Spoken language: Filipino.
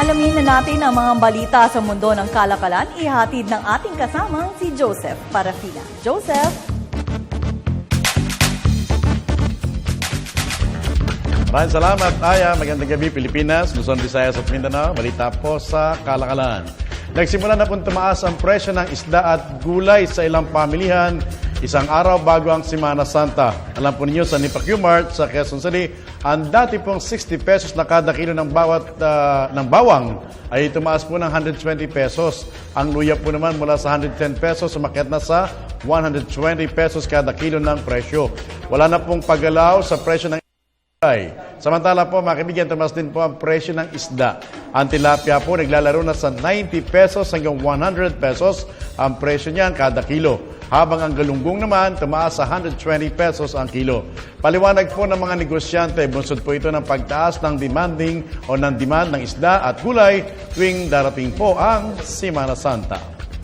Alamin na natin ang mga balita sa mundo ng kalakalan, ihatid ng ating kasamang si Joseph Parafina. Joseph? Maraming salamat, Aya. Magandang gabi, Pilipinas, Luzon, Visayas at Mindanao. Balita po sa kalakalan. Nagsimula na pong tumaas ang presyo ng isda at gulay sa ilang pamilihan isang araw bago ang Semana Santa. Alam po ninyo sa Nipa Q-Mart sa Quezon City, ang dati pong 60 pesos na kada kilo ng ng bawang ay tumaas po ng 120 pesos. Ang luya po naman mula sa 110 pesos umakyat na sa 120 pesos kada kilo ng presyo. Wala na pong paggalaw sa presyo ng samantala po, mga kaibigan, tumaas din po ang presyo ng isda. Ang tilapia po naglalaro na sa 90 pesos hanggang 100 pesos ang presyo niyan kada kilo. Habang ang galunggong naman, tumaas sa 120 pesos ang kilo. Paliwanag po ng mga negosyante, bunsod po ito ng pagtaas ng demand ng isda at gulay tuwing darating po ang Semana Santa.